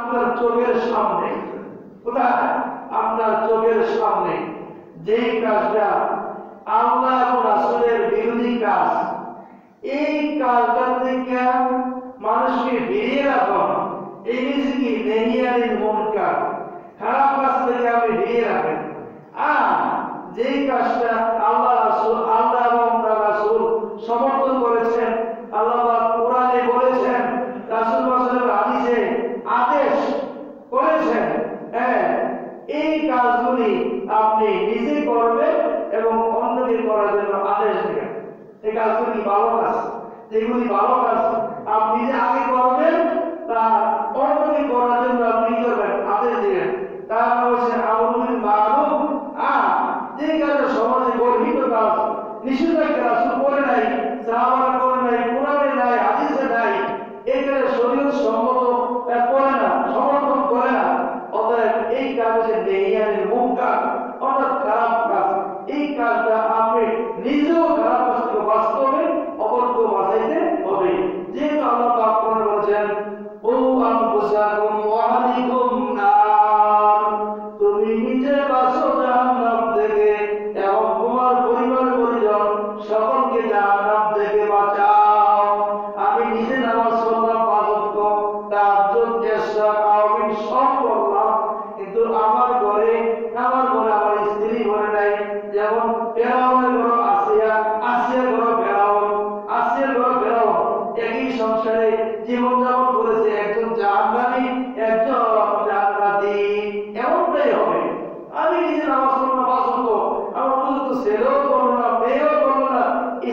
আপনার চোখের সামনে, কোথায়? আপনার চোখের সামনে যেই কাজটা আল্লাহ এবং রাসূলের বিরোধী কাজ, এই কাজটা থেকে মানুষকে বেরিয়ে রাখুন। এই কি নেহিয়ানিল মুনকার, খারাপ কাজ থেকে আপনি বেরিয়ে রাখেন। আর যেই কাজটা আল্লাহ এবং তার রাসূল সমর্থন করেছেন, আল্লাহ কোরআনে বলেছেন, রাসূল হাদিসে আদেশ করেছেন, এই কাজগুলি আপনি নিজে করবেন এবং অন্যকে করার জন্য আদেশ দেবেন। এই কাজগুলি ভালো কাজ, যেগুলি ভালো কাজ আপনি নিজে আগে করবেন, তা অন্যকে করার জন্য আপনি করবেন, আদেশ দেবেন। তার হচ্ছে আমরুল মারুফ। যে কাজটা সমাজে গর্হিত কাজ, নিষেধাজ্ঞা রাসূল করে নাই, সাহাবারা করে নাই, কোরআনে নাই, হাদিসে নাই, এই কাজে শরীয়ত সম্মত করে না, সমর্থন করে না, অতএব এই কাজ হচ্ছে নেহিয়ানিল মুনকার, অর্থাৎ খারাপ কাজ। এই কাজটা আপনি নিজেও খারাপ কাজ থেকে বাঁচতে হবে, অপরকে বাঁচাইতে হবে। যেহেতু আল্লাহ পাক কোরআনে বলেছেন, ও আনফুসাকুম ওয়া আহলিকুম নার, তুমি নিজে বাঁচো জাহান্নাম থেকে এবং তোমার পরিবার পরিজন সকলকে জাহান্নাম থেকে বাঁচাও। আমি নিজে নামাজ পড়লাম 5 ওয়াক্ত, তাহাজ্জুদ, ইশরাক, আওয়াবিন সব করলাম, কিন্তু আমার ঘরে আমার স্ত্রী ঘরে নাই। যেমন ফেরাউনের ঘর আসিয়া, আসিয়ার ঘর ফেরাউন, আসিয়ার ঘর ফেরাউন, একই সংসারে জীবনযাপন করেছে, একজন জাহান্নামী, একজন জান্নাতি। এমনটাই হবে। আমি নিজে নামাজ পড়লাম 5 ওয়াক্ত, আমার উপযুক্ত ছেলেও করলো না, মেয়েও করলো না,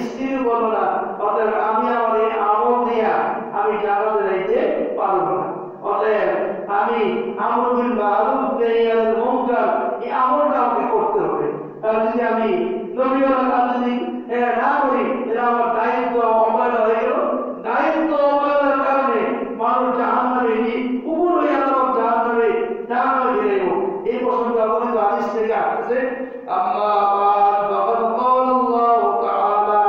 স্ত্রীও করলো না, অতএব আমি আমার এই আমল দিয়া আমি জান্নাতে যাইতে পারবো না। অতএব আমি আমর বিল মারুফ নাহিয়ানিল মুনকার, এই আমলটা আমাকে করতে হবে। আর যদি আমি নবীওয়ালা কাজ যদি না করি, এটা আমার দায়িত্ব অবহেলা হয়ে গেল। দায়িত্ব অবহেলার কারণে মানুষ জাহান্নামে উপর হয়ে আল্লাহ জাহান্নামে ফিরে গেল। এই প্রসঙ্গে অবনীত হাদিস থেকে আসছে, আম্মা বাদ ফাকাদ ক্বালাল্লাহু তাআলা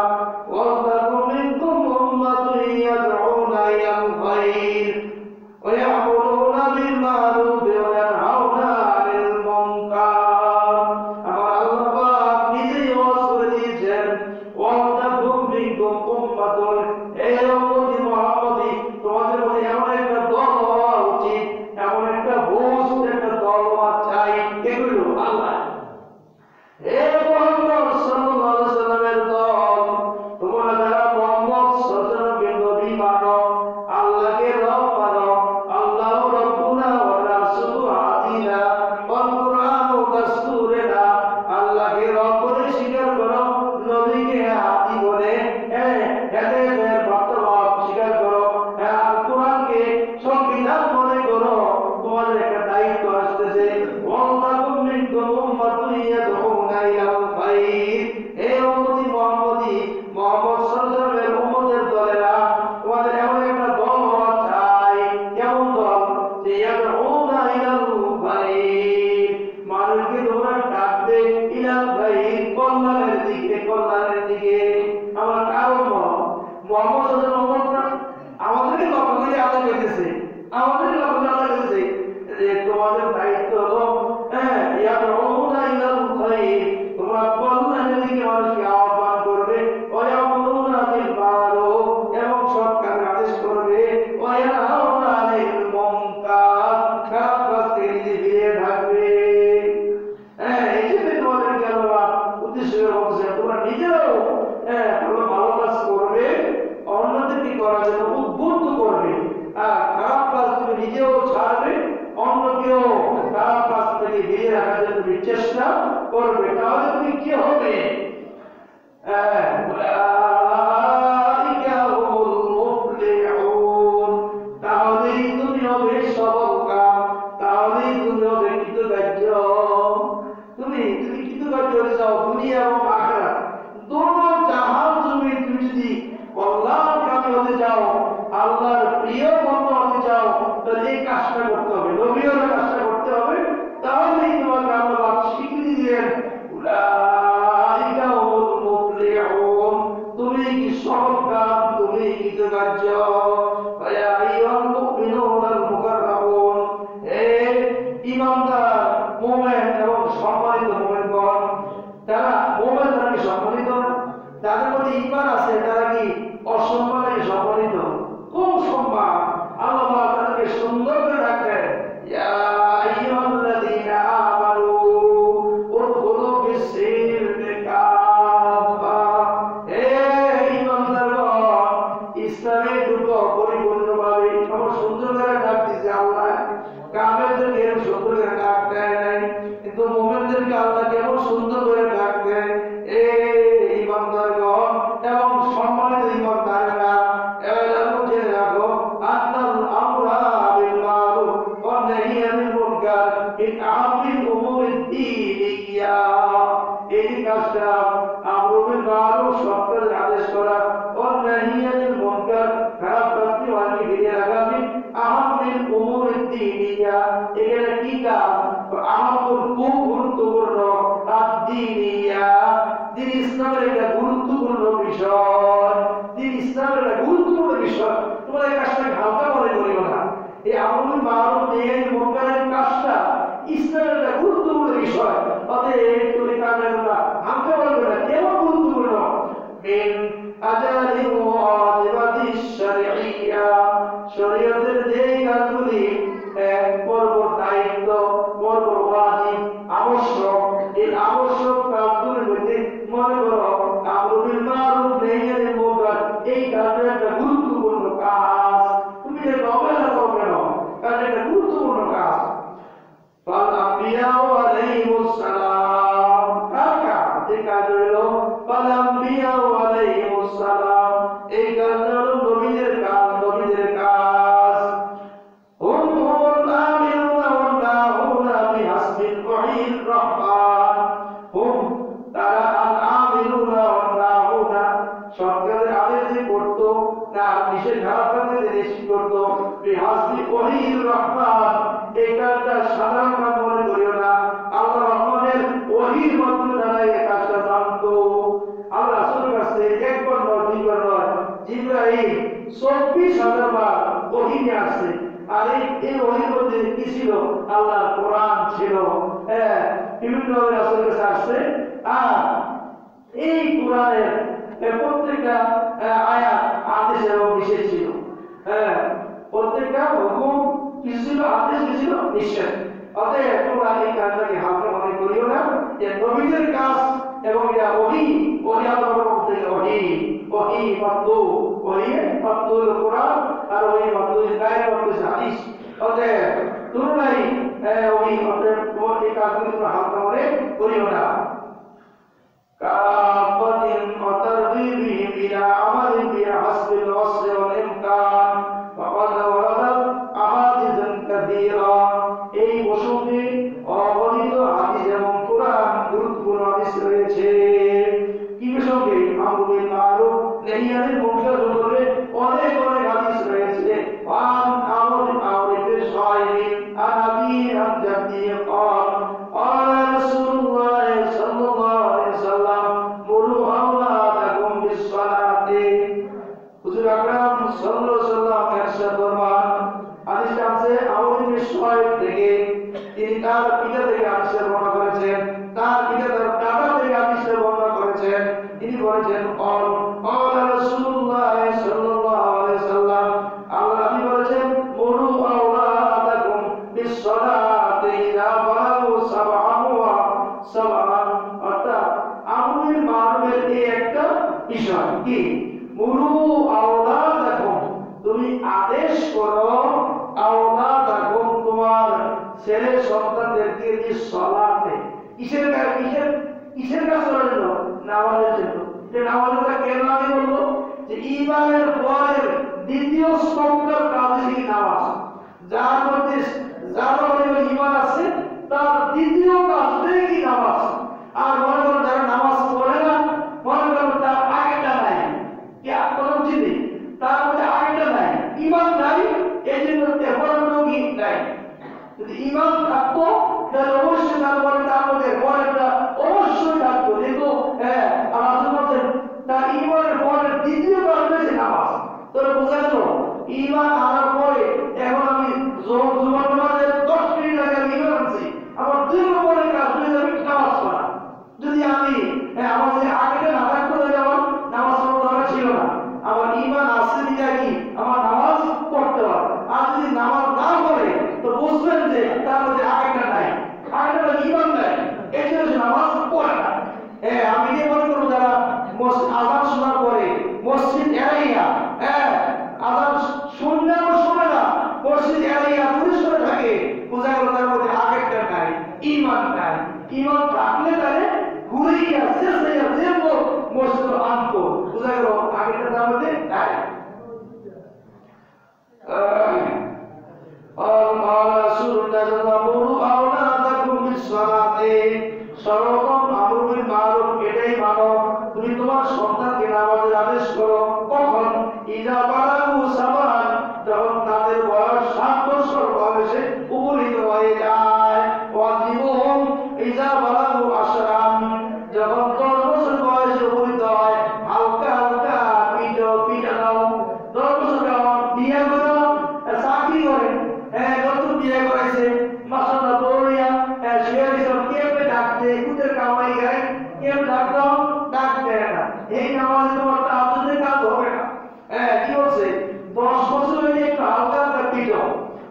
ওয়া তাকুম মিনকুম উম্মাতুন ইয়াদউনা ইলাল খায়র ওয়া ইয়া'মুরুনা বিল মা'রুফ ওয়া ইয়ানহাউনা আনিল মুনকার। আমার আল্লাহ পাক নিজেই ওয়াজ করে দিয়েছেন, ওয়া তাকুম মিনকুম উম্মাতুন, এই উম্মতি মুহাম্মদী, তোমাদের মধ্যে এমন একটা দল হওয়া উচিত, এমন একটা বুঝ, একটা দল হওয়া চাই। এগুলো আল্লাহ, হে মুহাম্মদ সাল্লাল্লাহু আলাইহি ওয়াসাল্লামের দল, তোমরা যারা মুহাম্মদ সাল্লাল্লাহু আলাইহি ওয়াসাল্লামকে নবী মানো, আল্লাহকে রব মানো, আল্লাহু রাব্বুনা ওয়া রাসূলু হাদিনা ওয়াল কুরআনু দাস্তুরুনা, আল্লাহকে রব বলে স্বীকার করো, নবীকে হাদি বলে হেদায়েতের বার্তাবাহক স্বীকার করো, আর কোরআনকে সংবিধান মনে করো। তোমাদের একটা দায়িত্ব আসতেছে, ওয়াল্লাকুম মিনকুম উম্মাতুন ইয়াদউনা ইলাল খায়র, হে উম্মতি মুহাম্মদী, মুহাম্মদ সাল্লাল্লাহু আলাইহি ওয়াসাল্লামের উম্মতের দলেরা, তোমাদের এমন একটা দল হওয়া চাই। কেমন দল? যে ইয়াদউনা ইলাল খায়র, মানুষকে তোমরা ডাকবে ইলাল খায়র, কল্যাণের দিকে, কল্যাণের দিকে। আমরা কারণ মুহাম্মদ সাল্লাল্লাহু আলাইহি ওয়াসাল্লাম আমাদেরকে লক্ষ্য করে আল্লাহ বলতেছে, আমাদেরকে লক্ষ্য করে আল্লাহ বলতেছে যে তোমাদের দায়িত্ব হলো ইয়াদউনা ইলাল খায়র, তোমরা কল্যাণের দিকে মানুষকে আহ্বান করবে, ওয়া ইয়ামুরুনা বিল মারুফ, এবং সৎ কাজের আদেশ করবে, ওয়া ইয়ানহাউনা আনিল মুনকার, খারাপ কাজ থেকে নিজে ফিরে থাকবে। এই যে তোমাদেরকে আল্লাহ উদ্দেশ্য করে বলছেন, তোমরা নিজেরাও ভালো কাজ করবে, অন্যদেরকে করার জন্য উদ্বুদ্ধ করবে, আর খারাপ কাজ তুমি নিজেও ছাড়বে, অন্যকেও খারাপ কাজ থেকে ফিরে রাখার জন্য তুমি চেষ্টা করবে। তাহলে তুমি কি হবে? উলাইকা হুমুল মুফলিহুন, তাহলেই তুমি হবে সফলকাম, তাহলেই তুমি হবে কৃতকার্য। তুমি কৃতকার্য হয়ে যাও দুনিয়া এবং আখিরাত, দোনো জাহান তুমি যদি কল্যাণকামী হতে চাও, আল্লাহর প্রিয় বন্ধু হতে চাও, তাহলে এই কাজটা করতে হবে, নবীর কাজটা করতে হবে। তাহলেই তোমাকে আল্লাহ পাক স্বীকৃতি দিলেন, উলাইকা হুমুল মুফলিহুন, তুমি কি সফলকাম, তুমি কৃতকার্য। ইয়া আইয়ুহাল মুমিনুনাল মুকাররামুন, ইমানদার মুমিন এবং সম্মানিত মুমিনগণ, তারা মুমিন, তারা কি সম্মানিত না? তাদের মধ্যে ঈমান আছে, তারা কি অসম্মান নাকি সম্মানিত? কোন সম্মান? আল্লাহ পাক তাদেরকে সুন্দর করে রাখবেন, ইয়া আইয়ুহাল্লাযীনা আমানু উদখুলু ফিস-সিলমি কাফা। হে ঈমানদারগণ, ইসলামে ঢুকো পরিপূর্ণভাবে। আমার সুন্দর করে ডাক দিয়েছে আল্লাহ। কাফেরদেরকে এরকম সুন্দর করে ডাক দেয় নাই, কিন্তু মুমিনদেরকে আল্লাহ কেমন সুন্দর করে ডাক দেয়। ঈমানদারগণ এবং সম্মানিত ঈমানদারেরা, এলাকা জেনে রাখো, আন্নাল আমরা বিল মারুফ ওয়া নাহয়ি আনিল মুনকার মিন আমিল উমুরিদ দীনিয়া। এই কাজটা আমর বিল মারুফ, সৎ কাজের আদেশ করা, ওয়া নাহয়ি আনিল মুনকার, খারাপ কাজ থেকে ফিরিয়ে রাখা, মিন আমিল উমুরিদ দীনিয়া। এখানে কি কাজ? আমর খুব গুরুত্বপূর্ণ, আদ-দীনিয়া, দিন ইসলামের একটা গুরুত্বপূর্ণ বিষয়। দিন ইসলামের একটা গুরুত্বপূর্ণ বিষয়, তোমরা এই কাজটাকে হালকা মনে করিও না। এই আমরুল মারুফ নাহি মুনকারের কাজটা ইসলামের একটা গুরুত্বপূর্ণ বিষয়, অতএব তুমি কাজটা হালকা মনে করো না। কেমন গুরুত্বপূর্ণ? মিন আজালি ওয়াজিবাতিশ শারঈয়া, শরীয়তের যে কাজগুলি পর্ব দায়িত্ব, পর্ব ওয়াজিব, আবশ্যক, এই আবশ্যক কাজগুলির মধ্যে মনে করো আমর বিল মারুফ নাহয়ি আনিল মুনকার, এই কাজটা একটা গুরুত্বপূর্ণ কাজ। তুমি যে অবহেলা করো কেন? কারণ এটা গুরুত্বপূর্ণ কাজ। ফাল আম্বিয়াউ আলাইহিমুস সালাম, কার কাজ? এই কাজ হলো ফাল আম্বিয়াউ আলাইহিমুস সালাম, এই কাজ হলো নবীদের কাজ, নবীদের কাজ। হুম হুমুল আমিরুনা ওয়ান নাহুনা বিহাসবিল ওয়াহির রহমান। হুম, তারা আল আমিরুনা ওয়ান নাহুনা, সরকারের আদেশ যে করতো না নিষেধ, খারাপ কাজে নিষেধ করতো, বিহাসবিল ওয়াহির রহমান। এই কাজটা সাধারণ কাজ মনে করিও না, আল্লাহ রহমানের ওহীর মাধ্যমে তারা এই কাজটা জানতো। আল্লাহ রাসূলের কাছে একবার নয়, দুইবার নয়, জিবরাইল 24,000 বার ওহী নিয়ে আসছে। আর এই ওহীর মধ্যে কি ছিল? আল্লাহর কোরআন ছিল। বিভিন্ন রাসূলের কাছে আসছে। আর এই কোরআনের প্রত্যেকটা আয়াত আদেশ এবং নিষেধ ছিল। প্রত্যেকটা হুকুম কিছু ছিল আদেশ, কিছু ছিল নিষেধ। অতএব তোমরা এই কাজটাকে হালকা মনে করিও না। যে নবীদের কাজ এবং এটা ওহী, ওহী আল্লাহর পক্ষ থেকে ওহী, ওহী মাতলু, ওহী মাতলুল কোরআন, আর ওহী মাতলুল গায়র মাতলুল হাদিস। অতএব তোমরাই ওহী, অতএব তোমার এই কাজগুলো তোমরা হালকা মনে করিও না। কাফাতিন ওয়া তারগীবিহিম ইলা আমালিন বিহাসবিল ওয়াসলি ওয়াল ইমকান, ফাকাদ ওয়ারাদাত আহাদিসুন কাসীরা। এই প্রসঙ্গে অগণিত হাদিস এবং কোরআন গুরুত্বপূর্ণ হাদিস রয়েছে। কি প্রসঙ্গে? আমর বিল মারুফ নাহয়ি আনিল মুনকার সম্পর্কে অনেক অনেক হাদিস রয়েছে। ওয়ান আমর বিল সাইলিন আন আবি আন জাদ্দি قال قال رسول الله صلى الله عليه وسلم مروا أولادكم بالصلاة। হুজুর আকরাম সাল্লাল্লাহু আলাইহি ওয়াসাল্লাম ইরশাদ ফরমান, হাদিসটা আছে আমর বিল সাইল থেকে। তিনি তার পিতা থেকে হাদিস বর্ণনা করেছেন, তার পিতা তার দাদা থেকে হাদিস বর্ণনা করেছেন। তিনি বলেছেন قال قال رسول الله صلى الله عليه وسلم, আল্লাহ নবী বলেছেন মুরু আওলাদাকুম বিস-সালাতি ইযা বালাগু সাবআন। অর্থাৎ আমর বিল মারুফের এই একটা বিষয় কি? মুরু আওলাদাকুম, তুমি আদেশ করো, আওলাদাকুম, তোমার ছেলে সন্তানদেরকে বিস-সালাতে। কিসের কাজ? কিসের কাজ করার জন্য? নামাজের জন্য। যে নামাজটা কেন আমি বলবো? যে ঈমানের পরের দ্বিতীয় স্তম্ভের কাজ হচ্ছে নামাজ। যার মধ্যে ঈমান আছে তার দ্বিতীয় কাজটাই কি? নামাজ। আর মনে করো যারা নামাজ পড়ে না, মনে করো তার আগেটা নাই, কি কোনো চিনি তার মধ্যে আগেটা নাই, ঈমান নাই, এই জন্য তেহরানোগি নাই। যদি ঈমান থাকতো তাহলে অবশ্যই তার মধ্যে পরেরটা অবশ্যই থাকতো। যেহেতু আল্লাহ বলেন তার ঈমানের পরের দ্বিতীয় কাজ হচ্ছে নামাজ। তোরা বোঝা গেল? ঈমান আনার পরে এখন আমি জুমার নামাজের 10 মিনিট আগে ঈমান ঈমান নাই। ঈমান থাকলে তারে ঘুরিয়া শেষাইয়া যে মসজিদ আনতো বুঝা গেল আগেটা দামতে নাই। সর্বপ্রথম আমর বিল মারুফ এটাই মানো, তুমি তোমার সন্তানকে নামাজের আদেশ করো। কখন? ইজা বালাগু সাবান, যখন তাদের বয়স 7 বছর বয়সে উপনীত হয়ে যায়। ওয়াজিবুহুম ইজা বালাগু আশরান, যখন 10 বছর বয়সে উপনীত হয় হালকা হালকা পিটানো। 10 বছর যখন বিয়ে করো, চাকরি করে, নতুন বিয়ে করাইছে, মাশাআল্লাহ বড়িয়া শিয়ারিসব কেমনে ডাকতে কুদের কামাই গায়, কেউ ডাকতো ডাক দেয় না। এই নামাজে তোমার তাহাজ্জুদের কাজ হবে না। কি বলছে? 10 বছর হইলে একটু হালকা হালকা পিটো।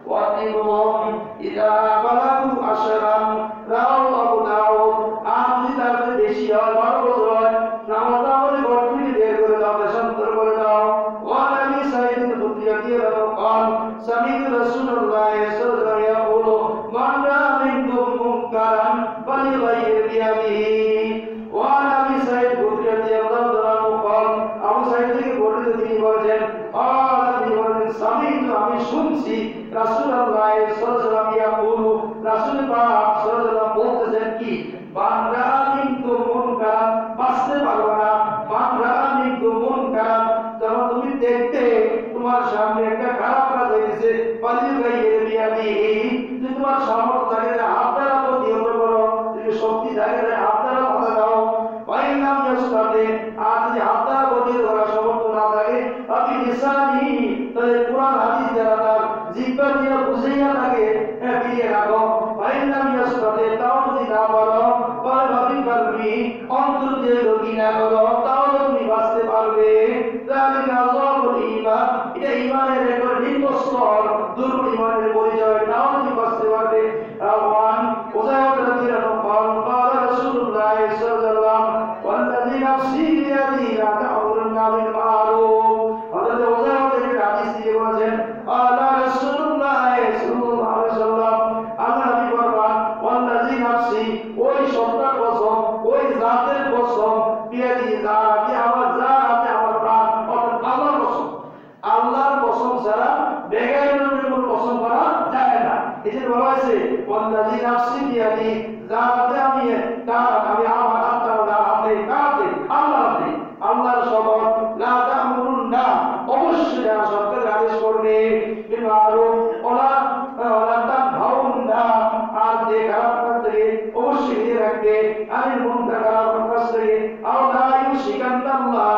ওয়াজিবুহুম ইজা বালাগু আশরান রাও আবু দাউদ, আর যদি তার বেশি হয় 12 বছর হয়, নামাজ আমাদের ঘর থেকে বের করে দাও, দেশান্তর করে দাও। ওয়া নবী সাইয়্যিদ বুতিয়াতি রাকান সামি'তু রাসূলুল্লাহ সাল্লাল্লাহু আলাইহি ওয়াসাল্লাম ইয়াকুলু মান রাআ মিনকুম মুনকারান ফালিগাইয়ির বিয়াদিহি। ওয়া নবী সাইয়্যিদ বুতিয়াতি রাকান আবু সাইয়্যিদ থেকে বর্ণিত, তিনি বলেছেন সামি'তু, আমি শুনছি রাসূলুল্লাহ সাল্লাল্লাহু আলাইহি ওয়াসাল্লাম ইয়াকুলু, রাসূল পাক সাল্লাল্লাহু আলাইহি ওয়াসাল্লাম বলতেছেন কি, মান রাআ মিনকুম মুনকারান, বাঁচতে পারবে না, মান রাআ মিনকুম মুনকারান, যখন তুমি দেখতে তোমার সামনে একটা খারাপ কাজ হইছে, ফালিগাইয়ির বিয়াদিহি, যদি তোমার সামর্থ্য থাকে হাত দ্বারা প্রতিহত করো, যদি শক্তি থাকে হাত দ্বারা বাধা দাও। ফাইনাম ইয়াসতাতি, আর যদি হাত দ্বারা প্রতিহত করার সামর্থ্য না থাকে আপনি লিসানি, তাহলে কুরআন হাদিস দ্বারা তার জিহ্বা দিয়ে বুঝাইয়া থাকে ফিরিয়ে রাখো। ফাইনাম ইয়াসতাতি, তাও যদি না পারো তাহলে ভাবি পারবি অন্তর দিয়ে ঘৃণা করো, তাহলে তুমি বাঁচতে পারবে। যালিকা আযাবুল ঈমান, এটা ঈমানের একটা নিম্ন স্তর, দুর্বল ঈমানের পরিচয়, তাও তুমি বাঁচতে পারবে। আওয়ান উযায়ব রাদিয়াল্লাহু আনহু قال رسول الله صلى الله عليه وسلم والذي نفسي بيده لا تأمرن بالمعروف। হযরত উযায়ব থেকে হাদিস দিয়ে বলেছেন قال رسول الله صلى الله عليه وسلم, আল্লাহ নবী বলেন والذي نفسي, ওই সত্তার কসম, ওই জাতের কসম, বিয়াদি জাতি, আমার জাতে আমার প্রাণ, অর্থাৎ আল্লাহর কসম। আল্লাহর কসম ছাড়া বেগাইরের উপর কসম করা যায় না। এই যে বলা হয়েছে والذي نفسي بيده, জাতে আমি আমার আত্মার হাতে, কাতে আল্লাহর হাতে, আল্লাহর শপথ, লা তা'মুরুন্না, অবশ্যই যারা সত্যের আদেশ করবে, বিল মারুফ ওয়ালা তানহাউন্না, আর যে খারাপ কাজ থেকে অবশ্যই ফিরে রাখবে, আনিল মুনকার, খারাপ কাজ থেকে, আও লা ইউশিকান্নাল্লাহ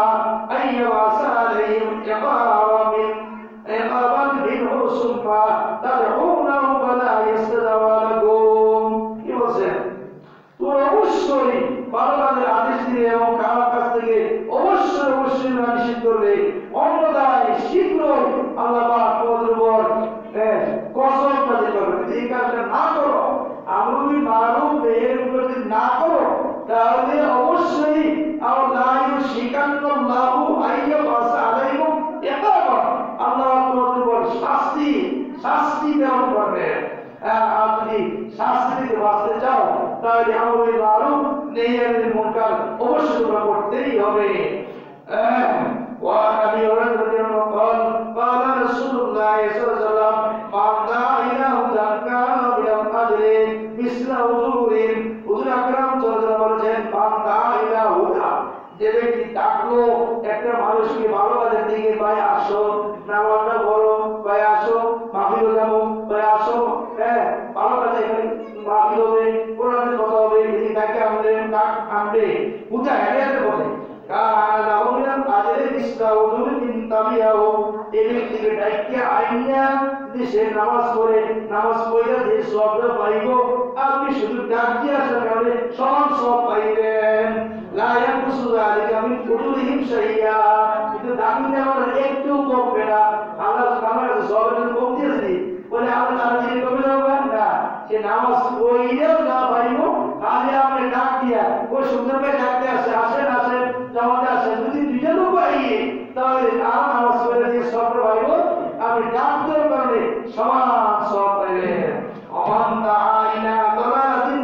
আইয়াবাসা আলাইহিম ইকাবান মিনহু সুম্মা তাদউনাহু ফালা ইস্তাজাবা লাকুম। কি বলছেন? তোমরা অবশ্যই ভালো কাজের আদেশ দিলে এবং খারাপ কাজ থেকে অবশ্যই নিষেধ করবে, অন্যথায় শীঘ্রই আল্লাহ পাক তোমাদের উপর কসম নাযিল করবে। এই কাজটা না করো, আমর বিল মারুফ এর উপর যদি না করো, তাহলে অবশ্যই আল্লাহ ইউশিকান্নাল্লাহু আইয়াবাসা আলাইকুম ইকাবান, আল্লাহ তোমাদের উপর শাস্তি প্রেরণ করবে। আর যদি শাস্তি থেকে বাঁচতে চাও তাহলে আমর বিল মারুফ নাহি আনিল মুনকার অবশ্যই তোমরা করতেই হবে। وعن ابي هريره رضي الله عنه قال قال رسول الله صلى الله عليه وسلم من دعا الى هدى كان له اجر مثل اجور হুজুর আকরাম সাল্লাল্লাহু আলাইহি ওয়াসাল্লাম বলেছেন মান দাআ ইলা হুদা, যে ব্যক্তি ডাকলো একটা মানুষকে ভালো কাজের দিকে, ভাই আসো নামাজটা পড়ো, ভাই আসো মাহফিলে যাবো, ভাই আসো ভালো কাজে মাহফিল হবে, কোরআনের কথা হবে, এই তাকে আনবে হুদা হেদায়েতের পথে, কারণ লাহুমিনাল আজরে মিসলা উজুরি মিন তাবিয়াহু, এই ব্যক্তিকে ডাইকে আইনা সে নামাজ পড়ে যে সওয়াবটা পাইব, আপনি শুধু ডাক দিয়ে আসার কারণে সমান সওয়াব পাইবেন। লা ইয়াকুসু যালিকা মিন উজুরিহিম শাইয়া, কিন্তু ডাক দেওয়ার একটু কমবে না। আল্লাহ সুবহানাহু ওয়া তাআলা সওয়াবের কম দিয়েছে বলে আমরা তাড়াতাড়ি কমে যাবেন না, সে নামাজ পড়লেও না পাইব, খালি আপনি ডাক দিয়া ওই সুন্দর করে ডাকতে আসেন জামাতে আসেন, যদি দুইটা লোক পাইয়ে তাহলে আর নামাজ পড়ে দিয়ে সওয়াব পাইব, আপনি ডাক দেওয়ার কারণে সমান সওয়াব পাইবেন। অমান দাআ ইলা দালালাতিন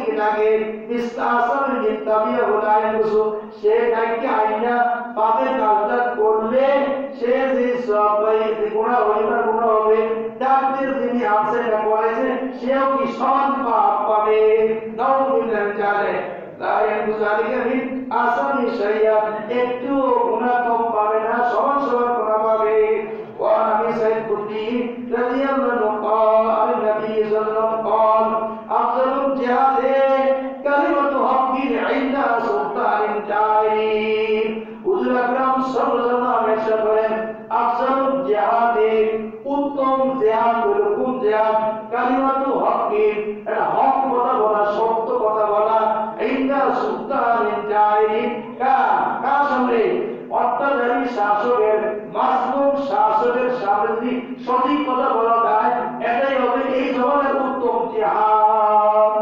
দিকে ডাকে ইস্তাসাল ইত্তাবিয়া হুদায়ন কুসু সে ডাকে আইনা পাপের কাজটা করলে সে যে সব গুনাহ হইবার গুনাহ হবে ডাকদের যিনি আছে না করেছে সেও কি সমান পাপ পাবে নাউযুবিল্লাহি জালে লা ইয়াকুযালিকা মিন আসামি শাইয়া একটু গুনাহ কম পাবে না সমান সমান গুনাহ পাবে ওয়া নবী সাইয়্যিদ কুদ্দি রাদিয়াল্লাহু قال النبي صلى الله عليه وسلم قال أفضل الجهاد كلمة حق عند سلطان جائر হুজুর আকরাম সাল্লাল্লাহু আলাইহি ওয়াসাল্লাম আফজালুল জিহাদ উত্তম জিহাদ হলো কোন জিহাদ কালিমাতু হক এটা হক কথা বলা সত্য কথা বলা ইন্দা সুলতান জাইর কা সামনে অত্যাচারী শাসকের মাজলুম শাসকের সামনে সঠিক কথা বলা যায় এটাই হবে এই জমানার উত্তম জিহাদ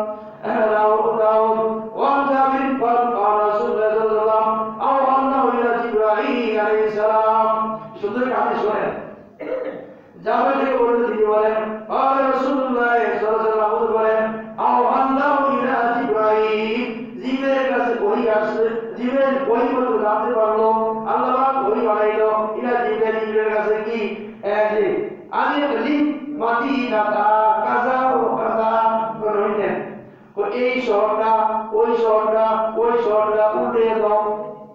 জাবের থেকে বলতে তিনি বলেন আর রাসূলুল্লাহ সাল্লাল্লাহু আলাইহি ওয়াসাল্লাম বলেন আল্লাহু ইলা জিবরাইল জিবরাইলের কাছে ওহী আসছে জিবরাইল ওহী বলতে জানতে পারলো আল্লাহ ওহী বানাইলো ইলা জিবরাইলের কাছে কি যে আলী আলী মদিনা কাজা ও কাজা করেন তো এই শহরটা ওই শহরটা ওই শহরটা উল্টে দাও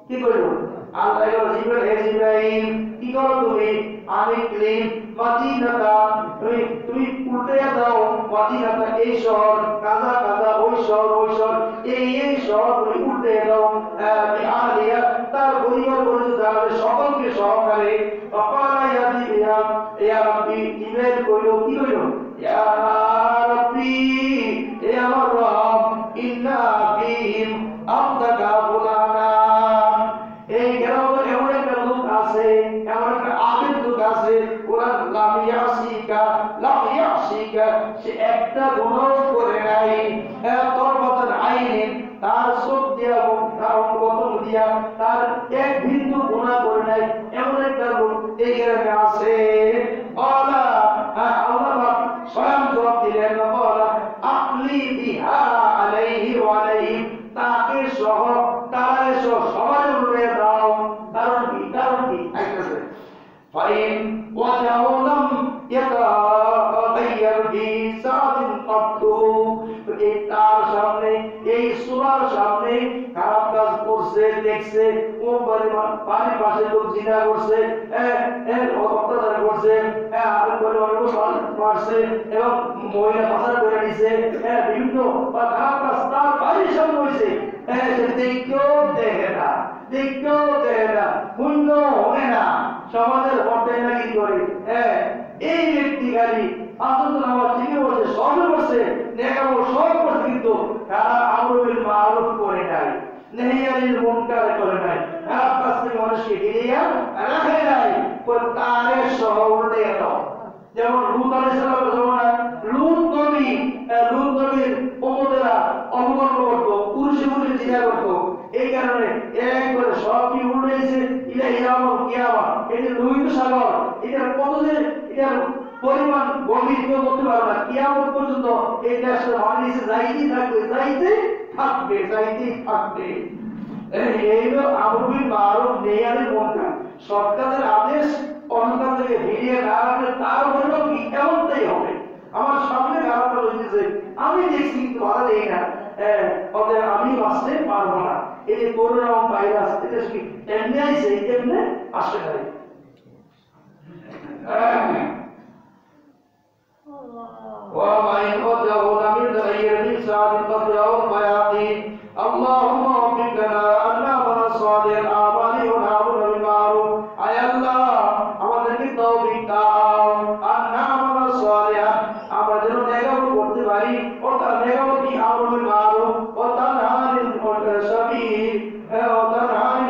কি করলো আল্লাহ জিবরাইল হে জিবরাইল কি করো তুমি আমি ক্লিন মদিনাটা তুমি উল্টে দাও মদিনাটা এই শহর কাজা কাজা ওই শহর এই শহর তুমি উল্টে দাও আমি আলিয়া তার পরিবার পরিচিত তাহলে সকলকে সহকারে অকালা ইয়া রাব্বি জিবরাইল কইলো কি কইলো ইয়া রাব্বি এ আমার রব ইন্না ফীহিম আবদাকা ফুলানা এই গ্রামে এমন একটা লোক আছে এমন একটা আবেদ লোক আছে ওরা লামিয়াসিকা সে একটা গুনাহ করে নাই তরবাতান আইনে তার চোখ দিয়া তার অঙ্গবতন দিয়া তার এক বিন্দু গুনাহ করে নাই এমন একটা লোক এই গ্রামে আছে আল্লাহ স্বয়ং জবাব দিলেন আকলি বিহা আলাইহি ওয়া আলাইহি তাকে সহ তারে সহ সমাজে উড়ে দাও কারণ কি আইতেছে ফাইন ওয়াজাউলাম ইয়াতাগায়্যার বি সাদিন কাতু এই তার সামনে এই সূরার সামনে খারাপ কাজ করছে দেখছে ও পরিমাণ পানি পাশে লোক জিনা করছে অত্যাচার করছে আর পরিমাণ মারছে এবং মহিলা পাচার করে দিছে বিভিন্ন খারাপ কাজ তার বাড়ির সামনে হয়েছে সে দেখতেও দেখে না পুণ্য হবে না সমাজের পর্দায় না কি করে এই ব্যক্তি খালি আসল নামাজ ঠিক বলছে সবই করছে নেকামল সব করছে কিন্তু তারা আমরুল মারুফ করে নাই নেহিয়ানিল মুনকার করে নাই খারাপ কাজ থেকে মানুষকে ফিরিয়ে রাখে নাই তারে সহ উল্টে গেল যেমন লূত আলাইহিস সালামের জমানায় লূত নবীর উম্মতেরা অবগত করতো পুরুষে জিনা করতো এই কারণে একবারে সব কি উল্টেছে ইলা ইয়ামুল কিয়ামা এই যে লোহিত সাগর এটার কতদিন এটার পরিমাণ গভীর কেউ করতে পারবে না কিয়ামত পর্যন্ত এই দেশটা মানুষের যাইতেই থাকবে এই হলো আমরুল মারুফ নেহিয়ানিল মুনকার সরকারের আদেশ অন্ধকার থেকে ফিরিয়ে না রাখলে তার হলো কি এমনটাই হবে আমার সামনে খারাপ হয়েছে আমি দেখছি কিন্তু ভালো দেখি না অতএব আমি বাঁচতে পারবো না এই যে করোনা ভাইরাস এটা কি এমনি আইছে এমনি আসে নাই وَمَنْ أَطَعَ مِنْ غَيْرِ سَعَةٍ فَقَدْ بَيَاضٍ اللهم وفقنا أن نعمل صالح الأعمال ونعمل بالمعروف أي الله আমাদেরকে তৌফিক দাও আর নামাল সালিহা আমরা যেন নেকামল করতে পারি ও তার নেকামল কি আমরুল মারুফ ও তানহানিল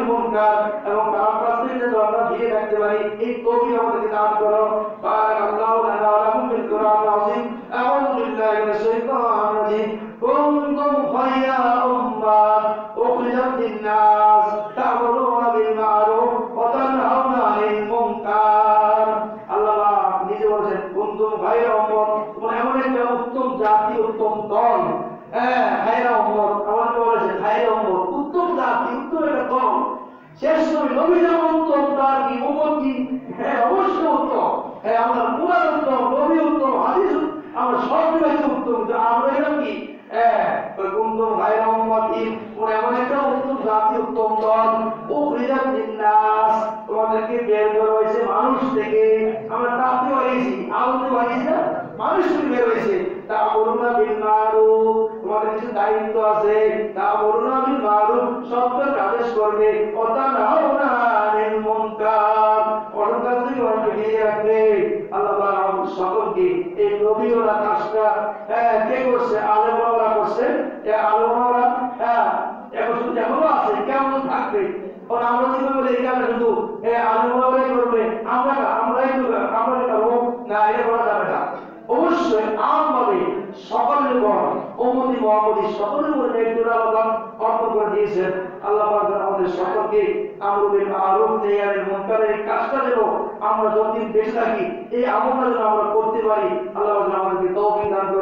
মুনকার এবং খারাপ কাজ থেকে যেন আমরা ফিরে থাকতে পারি এই তৌফিক আমাদেরকে দান করো বারাকাল্লাহু লানা ওয়া লাকুম বিল কুরআনিল আযীম আউযু বিল্লাহি মিনাশ শাইতানির রাজীম কুনতুম খায়রা উম্মাহ উখরিজাত লিন-নাস তা'মুরুনা বিল মা'রুফ ওয়া তানহাউনা আনিল মুনকার আল্লাহ নিজে বলেন কুনতুম খায়রা উম্মাহ তোমরা এমন একটা উত্তম জাতি উত্তম দল খায়রা উম্মত, আমাদের বলেছে খায়রে উম্মত, উত্তম জাতি, উত্তম একটা কম। শেষ নবী, নবী যেমন উত্তম, তার কি উম্মত কি? হ্যাঁ, অবশ্যই উত্তম। হ্যাঁ, আমরা কুরআন উত্তম, নবী উত্তম, হাদিস আমরা সব মিলাইতে উত্তম, কিন্তু আমরা এরকম কি? হ্যাঁ, কুনতুম খায়রা উম্মাতিন, ওরা এমন একটা উত্তম জাতি, উত্তম দল, উখরিজাত লিন্নাস, তোমাদেরকে বের করা হয়েছে মানুষ থেকে। আমরা তাতে হয়েছি, আলোতে হয়েছি না, মানুষ থেকে বের হয়েছে। তা'মুরুনা বিল মারুফ, তোমাদের কিছু দায়িত্ব আছে। তা'মুরুনা বিল মারুফ, সত্যের আদেশ করবে। ওয়া তানহাউনা আনিল মুনকার, অনর্থক থেকে অনর্থক এড়িয়ে রাখবে। আল্লাহ তাআলা আমাদের সকলকে এই নবীওয়ালা কাজটা কে করছে? আলেম ওলামারা করছে। এই আলেম ওলামারা এখন শুধু এখনো আছে, কেমন থাকবে? কারণ আমরা যদি বলি এই কাজটা শুধু আলেম ওলামারাই করবে, আমরাই করবো, আমরা করবো না, এটা করা যাবে না। অবশ্যই আমভাবে সকলের উপর উম্মতি মুহাম্মদী সকলের উপর দায়িত্বটা আল্লাহ অর্পণ করে দিয়েছেন। আল্লাহ পাক আমাদের সকলকে আমর বিল মারুফ নাহি আনিল মুনকারের কাজটা যেন আমরা যতদিন বেঁচে থাকি এই আমলটা যেন আমরা করতে পারি, আল্লাহ আমাদেরকে তৌফিক দান করুন।